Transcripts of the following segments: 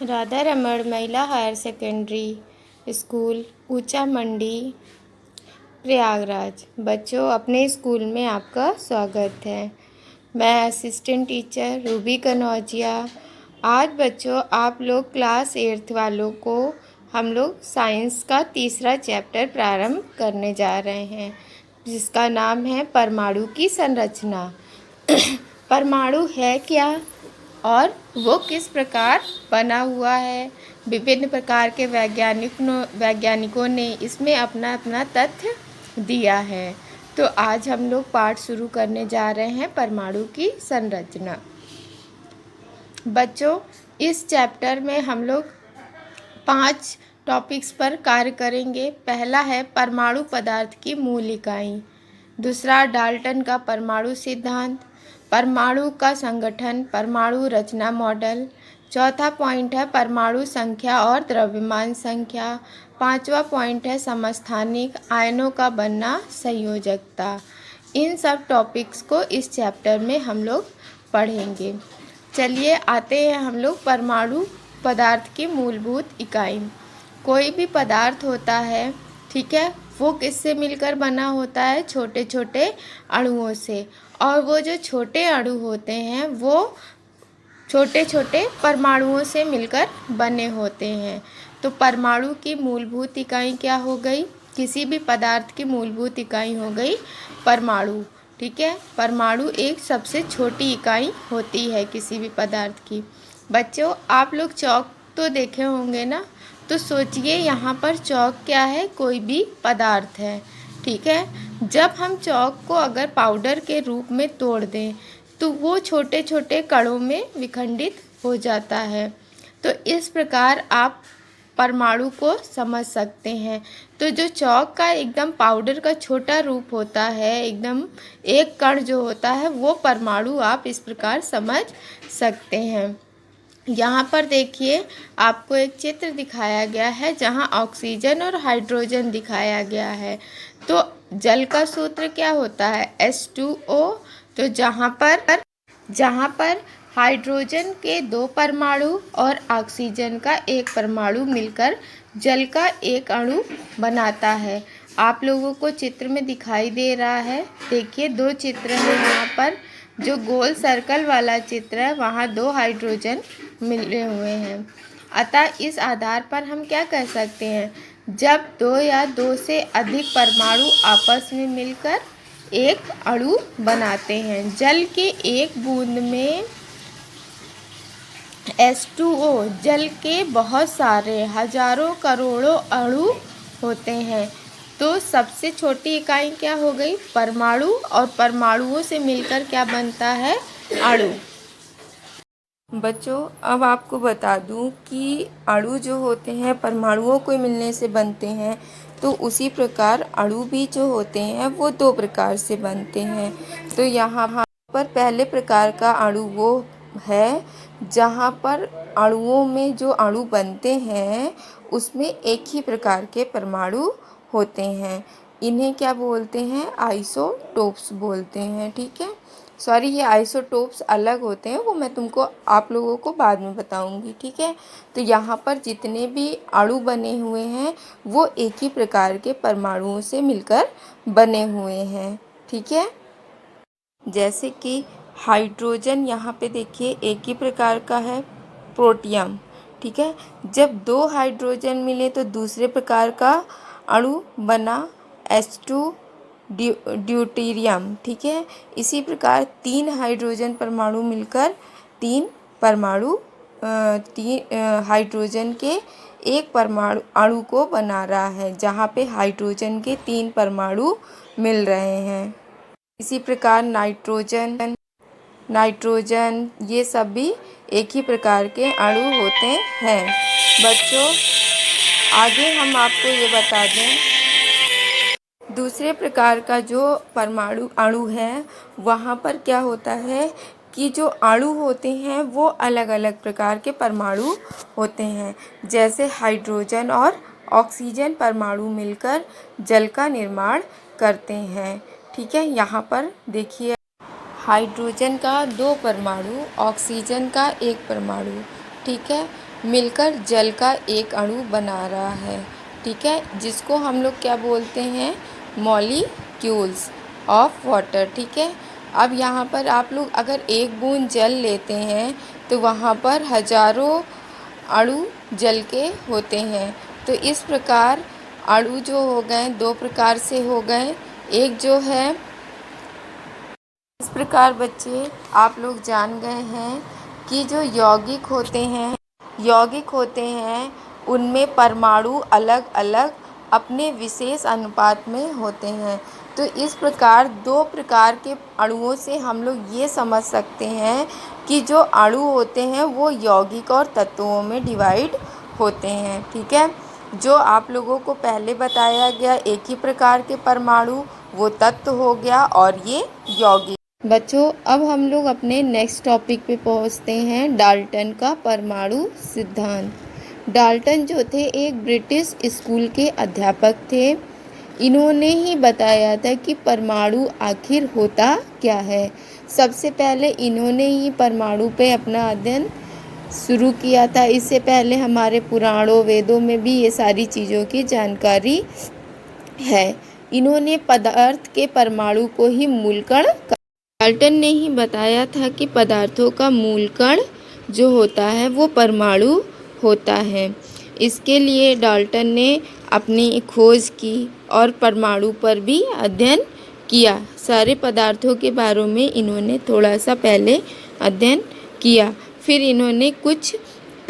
राधा रमण महिला higher secondary school ऊंचा मंडी प्रयागराज। बच्चों, अपने स्कूल में आपका स्वागत है। मैं असिस्टेंट टीचर रूबी कनौजिया। आज बच्चों, आप लोग क्लास 8th वालों को हम लोग साइंस का तीसरा चैप्टर प्रारंभ करने जा रहे हैं, जिसका नाम है परमाणु की संरचना। परमाणु है क्या और वो किस प्रकार बना हुआ है? विभिन्न प्रकार के वैज्ञानिकों ने इसमें अपना अपना तथ्य दिया है। तो आज हम लोग पाठ शुरू करने जा रहे हैं परमाणु की संरचना। बच्चों, इस चैप्टर में हम लोग 5 टॉपिक्स पर कार्य करेंगे। पहला है परमाणु पदार्थ की मूल इकाई। दूसरा, डाल्टन का परमाणु सिद्धांत, परमाणु का संगठन, परमाणु रचना मॉडल। चौथा पॉइंट है परमाणु संख्या और द्रव्यमान संख्या। 5वां पॉइंट है समस्थानिक आयनों का बनना, संयोजकता। इन सब टॉपिक्स को इस चैप्टर में हम लोग पढ़ेंगे। चलिए आते हैं हम लोग परमाणु पदार्थ की मूलभूत इकाई। कोई भी पदार्थ होता है, ठीक है, वो किससे मिलकर बना होता है? छोटे छोटे अणुओं से। और वो जो छोटे अणु होते हैं वो छोटे छोटे परमाणुओं से मिलकर बने होते हैं। तो परमाणु की मूलभूत इकाई क्या हो गई? किसी भी पदार्थ की मूलभूत इकाई हो गई परमाणु। ठीक है, परमाणु एक सबसे छोटी इकाई होती है किसी भी पदार्थ की। बच्चों, आप लोग चौक तो देखे होंगे ना, तो सोचिए यहाँ पर चौक क्या है? कोई भी पदार्थ है। ठीक है, जब हम चौक को अगर पाउडर के रूप में तोड़ दें तो वो छोटे छोटे कणों में विखंडित हो जाता है। तो इस प्रकार आप परमाणु को समझ सकते हैं। तो जो चौक का एकदम पाउडर का छोटा रूप होता है, एकदम एक कण जो होता है, वो परमाणु आप इस प्रकार समझ सकते हैं। यहाँ पर देखिए, आपको एक चित्र दिखाया गया है जहाँ ऑक्सीजन और हाइड्रोजन दिखाया गया है। तो जल का सूत्र क्या होता है? H2O। तो जहाँ पर हाइड्रोजन के 2 परमाणु और ऑक्सीजन का 1 परमाणु मिलकर जल का एक अणु बनाता है। आप लोगों को चित्र में दिखाई दे रहा है। देखिए, 2 चित्र हैं यहाँ पर। जो गोल सर्कल वाला चित्र है, वहाँ 2 हाइड्रोजन मिले हुए हैं। अतः इस आधार पर हम क्या कह सकते हैं? जब 2 या 2 से अधिक परमाणु आपस में मिलकर एक अणु बनाते हैं। जल के एक बूंद में H2O, जल के बहुत सारे हजारों करोड़ों अणु होते हैं। तो सबसे छोटी इकाई क्या हो गई? परमाणु। और परमाणुओं से मिलकर क्या बनता है? अणु। बच्चों, अब आपको बता दूं कि अणु जो होते हैं परमाणुओं को मिलने से बनते हैं। तो उसी प्रकार अणु भी जो होते हैं वो 2 प्रकार से बनते हैं। तो यहाँ पर पहले प्रकार का अणु वो है जहाँ पर अणुओं में जो अणु बनते हैं उसमें एक ही प्रकार के परमाणु होते हैं। इन्हें क्या बोलते हैं? आइसोटोप्स बोलते हैं। ठीक है, सॉरी, ये आइसोटोप्स अलग होते हैं, वो मैं तुमको आप लोगों को बाद में बताऊंगी। ठीक है, तो यहाँ पर जितने भी अणु बने हुए हैं वो एक ही प्रकार के परमाणुओं से मिलकर बने हुए हैं। ठीक है, जैसे कि हाइड्रोजन, यहाँ पे देखिए एक ही प्रकार का है, प्रोटियम। ठीक है, जब 2 हाइड्रोजन मिले तो दूसरे प्रकार का अणु बना H2 ड्यूटेरियम। ठीक है, इसी प्रकार 3 हाइड्रोजन परमाणु मिलकर 3 परमाणु 3 हाइड्रोजन के एक परमाणु अणु को बना रहा है, जहाँ पे हाइड्रोजन के 3 परमाणु मिल रहे हैं। इसी प्रकार नाइट्रोजन ये सब भी एक ही प्रकार के अणु होते हैं। बच्चों, आगे हम आपको ये बता दें, दूसरे प्रकार का जो परमाणु अणु है वहाँ पर क्या होता है कि जो अणु होते हैं वो अलग अलग प्रकार के परमाणु होते हैं। जैसे हाइड्रोजन और ऑक्सीजन परमाणु मिलकर जल का निर्माण करते हैं। ठीक है, यहाँ पर देखिए, हाइड्रोजन का 2 परमाणु, ऑक्सीजन का 1 परमाणु। ठीक है, मिलकर जल का एक अणु बना रहा है, ठीक है, जिसको हम लोग क्या बोलते हैं, मॉलिक्यूल्स ऑफ वाटर, ठीक है। अब यहाँ पर आप लोग अगर एक बूंद जल लेते हैं तो वहाँ पर हजारों अणु जल के होते हैं। तो इस प्रकार अणु जो हो गए दो प्रकार से हो गए, एक जो है, इस प्रकार बच्चे आप लोग जान गए हैं कि जो यौगिक होते हैं उनमें परमाणु अलग अलग अपने विशेष अनुपात में होते हैं। तो इस प्रकार दो प्रकार के अणुओं से हम लोग ये समझ सकते हैं कि जो अणु होते हैं वो यौगिक और तत्वों में डिवाइड होते हैं, ठीक है। जो आप लोगों को पहले बताया गया एक ही प्रकार के परमाणु वो तत्व हो गया और ये यौगिक। बच्चों अब हम लोग अपने नेक्स्ट टॉपिक पे पहुंचते हैं, डाल्टन का परमाणु सिद्धांत। डाल्टन जो थे एक ब्रिटिश स्कूल के अध्यापक थे। इन्होंने ही बताया था कि परमाणु आखिर होता क्या है। सबसे पहले इन्होंने ही परमाणु पे अपना अध्ययन शुरू किया था। इससे पहले हमारे पुराणों वेदों में भी ये सारी चीज़ों की जानकारी है। इन्होंने पदार्थ के परमाणु को ही मूलकण, डाल्टन ने ही बताया था कि पदार्थों का मूल कण जो होता है वो परमाणु होता है। इसके लिए डाल्टन ने अपनी खोज की और परमाणु पर भी अध्ययन किया। सारे पदार्थों के बारे में इन्होंने थोड़ा सा पहले अध्ययन किया, फिर इन्होंने कुछ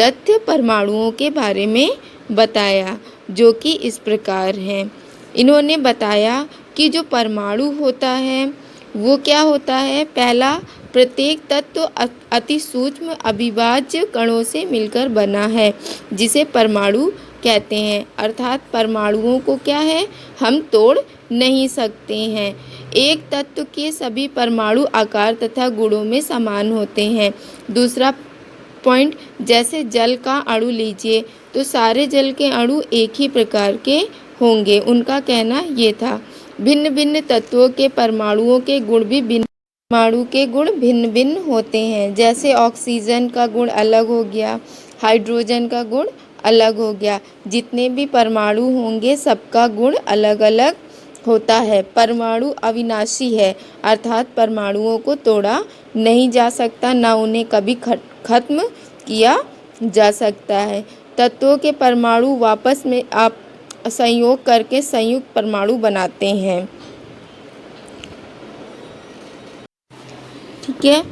तथ्य परमाणुओं के बारे में बताया जो कि इस प्रकार हैं। इन्होंने बताया कि जो परमाणु होता है वो क्या होता है, पहला, प्रत्येक तत्व अति सूक्ष्म अविभाज्य कणों से मिलकर बना है जिसे परमाणु कहते हैं। अर्थात परमाणुओं को क्या है, हम तोड़ नहीं सकते हैं। एक तत्व के सभी परमाणु आकार तथा गुणों में समान होते हैं। दूसरा पॉइंट, जैसे जल का अणु लीजिए तो सारे जल के अणु एक ही प्रकार के होंगे। उनका कहना ये था। भिन्न भिन्न तत्वों के परमाणुओं के गुण भी भिन्न भिन्न होते हैं। जैसे ऑक्सीजन का गुण अलग हो गया, हाइड्रोजन का गुण अलग हो गया। जितने भी परमाणु होंगे सबका गुण अलग अलग होता है। परमाणु अविनाशी है, अर्थात परमाणुओं को तोड़ा नहीं जा सकता, ना उन्हें कभी खत्म किया जा सकता है। तत्वों के परमाणु आपस में संयोग करके संयुक्त परमाणु बनाते हैं, ठीक है,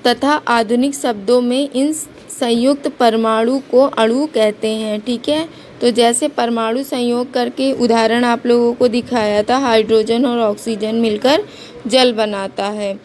तथा आधुनिक शब्दों में इन संयुक्त परमाणु को अणु कहते हैं, ठीक है। तो जैसे परमाणु संयोग करके उदाहरण आप लोगों को दिखाया था, हाइड्रोजन और ऑक्सीजन मिलकर जल बनाता है।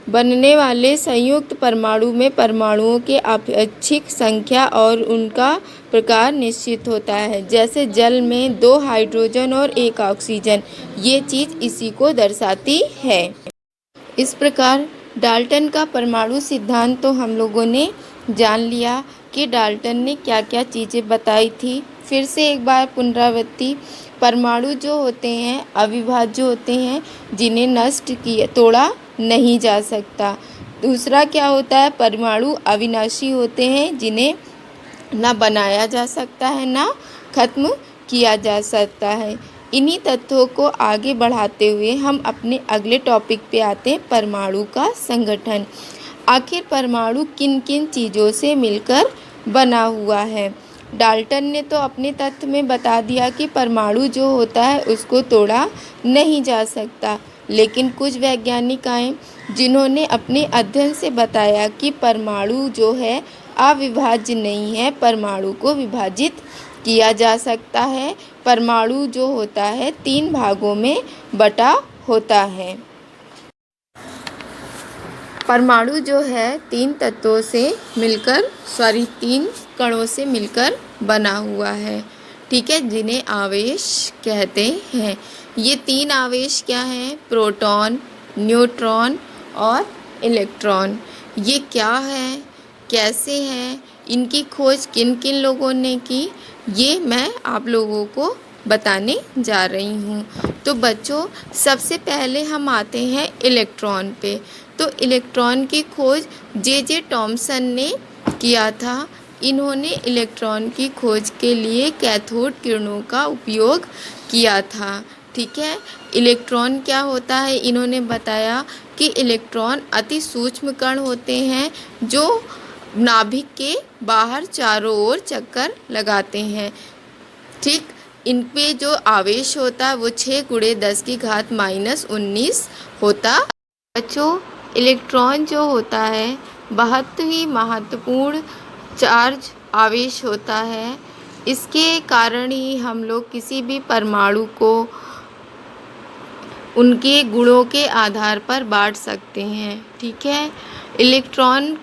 बनने वाले संयुक्त परमाणु में परमाणुओं की आपेक्षिक संख्या और उनका प्रकार निश्चित होता है। जैसे जल में 2 हाइड्रोजन और 1 ऑक्सीजन, ये चीज़ इसी को दर्शाती है। इस प्रकार डाल्टन का परमाणु सिद्धांत तो हम लोगों ने जान लिया कि डाल्टन ने क्या क्या चीज़ें बताई थी। फिर से एक बार पुनरावृत्ति, परमाणु जो होते हैं अविभाज्य होते हैं, जिन्हें नष्ट किया तोड़ा नहीं जा सकता। दूसरा क्या होता है, परमाणु अविनाशी होते हैं, जिन्हें ना बनाया जा सकता है ना खत्म किया जा सकता है। इन्हीं तथ्यों को आगे बढ़ाते हुए हम अपने अगले टॉपिक पे आते हैं, परमाणु का संगठन। आखिर परमाणु किन किन चीज़ों से मिलकर बना हुआ है। डाल्टन ने तो अपने तथ्य में बता दिया कि परमाणु जो होता है उसको तोड़ा नहीं जा सकता, लेकिन कुछ वैज्ञानिक आए जिन्होंने अपने अध्ययन से बताया कि परमाणु जो है अविभाज्य नहीं है, परमाणु को विभाजित किया जा सकता है। परमाणु जो होता है 3 भागों में बटा होता है। परमाणु जो है 3 तत्वों से मिलकर 3 कणों से मिलकर बना हुआ है, ठीक है, जिन्हें आवेश कहते हैं। ये 3 आवेश क्या हैं, प्रोटॉन, न्यूट्रॉन और इलेक्ट्रॉन। ये क्या है, कैसे हैं, इनकी खोज किन किन लोगों ने की, ये मैं आप लोगों को बताने जा रही हूँ। तो बच्चों सबसे पहले हम आते हैं इलेक्ट्रॉन पे। तो इलेक्ट्रॉन की खोज जे.जे. थॉमसन ने किया था। इन्होंने इलेक्ट्रॉन की खोज के लिए कैथोड किरणों का उपयोग किया था। ठीक है, इलेक्ट्रॉन क्या होता है, इन्होंने बताया कि इलेक्ट्रॉन अति सूक्ष्म कण होते हैं जो नाभिक के बाहर चारों ओर चक्कर लगाते हैं। ठीक, इन पे जो आवेश होता है वो 6×10⁻⁻19 होता। बच्चों, इलेक्ट्रॉन जो होता है बहुत ही महत्वपूर्ण चार्ज आवेश होता है। इसके कारण ही हम लोग किसी भी परमाणु को उनके गुणों के आधार पर बांट सकते हैं। ठीक है, इलेक्ट्रॉन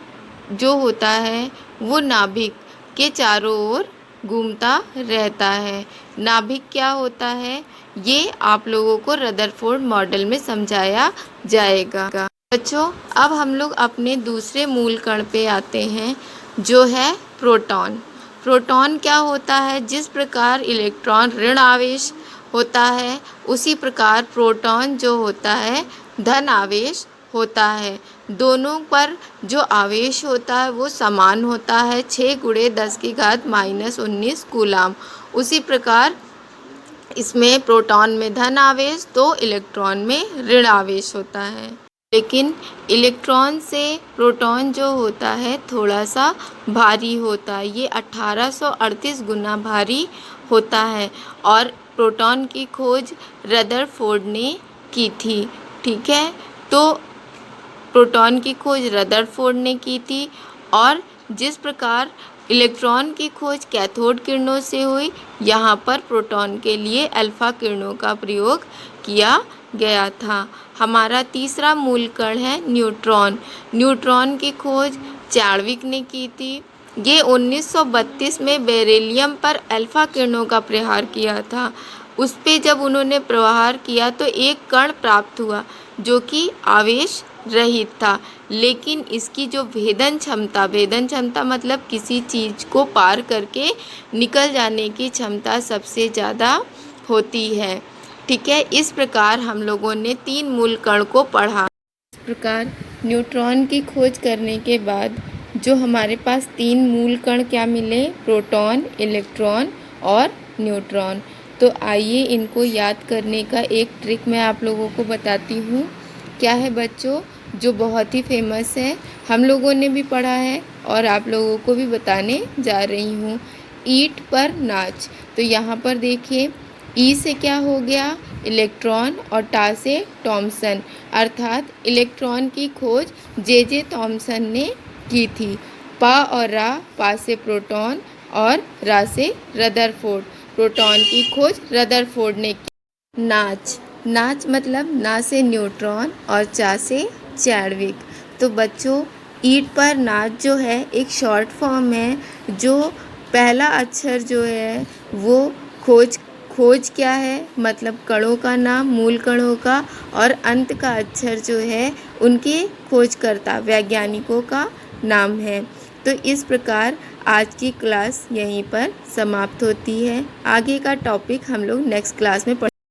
जो होता है वो नाभिक के चारों ओर घूमता रहता है। नाभिक क्या होता है ये आप लोगों को रदरफोर्ड मॉडल में समझाया जाएगा। बच्चों, अब हम लोग अपने दूसरे मूल कण पे आते हैं जो है प्रोटॉन। प्रोटॉन क्या होता है, जिस प्रकार इलेक्ट्रॉन ऋण आवेश होता है उसी प्रकार प्रोटॉन जो होता है धन आवेश होता है। दोनों पर जो आवेश होता है वो समान होता है, 6×10⁻⁻19 कूलाम। उसी प्रकार इसमें प्रोटॉन में धन आवेश तो इलेक्ट्रॉन में ऋण आवेश होता है। लेकिन इलेक्ट्रॉन से प्रोटॉन जो होता है थोड़ा सा भारी होता है, ये 1838 गुना भारी होता है और प्रोटॉन की खोज रदरफोर्ड ने की थी। ठीक है, तो प्रोटॉन की खोज रदरफोर्ड ने की थी और जिस प्रकार इलेक्ट्रॉन की खोज कैथोड किरणों से हुई, यहाँ पर प्रोटॉन के लिए अल्फा किरणों का प्रयोग किया गया था। हमारा तीसरा मूल कण है न्यूट्रॉन। न्यूट्रॉन की खोज चार्विक ने की थी। ये 1932 में बेरिलियम पर अल्फा किरणों का प्रहार किया था। उस पे जब उन्होंने प्रहार किया तो एक कण प्राप्त हुआ जो कि आवेश रहित था, लेकिन इसकी जो भेदन क्षमता मतलब किसी चीज़ को पार करके निकल जाने की क्षमता सबसे ज़्यादा होती है। ठीक है, इस प्रकार हम लोगों ने 3 मूल कण को पढ़ा। इस प्रकार न्यूट्रॉन की खोज करने के बाद जो हमारे पास 3 मूल कण क्या मिले, प्रोटॉन, इलेक्ट्रॉन और न्यूट्रॉन। तो आइए इनको याद करने का एक ट्रिक मैं आप लोगों को बताती हूँ। क्या है बच्चों, जो बहुत ही फेमस है, हम लोगों ने भी पढ़ा है और आप लोगों को भी बताने जा रही हूँ। ईंट पर नाच। तो यहाँ पर देखिए, ई से क्या हो गया, इलेक्ट्रॉन, और टा से थॉमसन, अर्थात इलेक्ट्रॉन की खोज जे थॉमसन ने की थी। पा और रा, पा से प्रोटॉन और रा से रदरफोर्ड, प्रोटॉन की खोज रदरफोर्ड ने की। नाच, नाच मतलब ना से न्यूट्रॉन और चा से चैडविक। तो बच्चों, ईंट पर नाच जो है एक शॉर्ट फॉर्म है, जो पहला अक्षर जो है वो खोज क्या है, मतलब कणों का नाम, मूल कणों का, और अंत का अक्षर जो है उनके खोजकर्ता वैज्ञानिकों का नाम है। तो इस प्रकार आज की क्लास यहीं पर समाप्त होती है। आगे का टॉपिक हम लोग नेक्स्ट क्लास में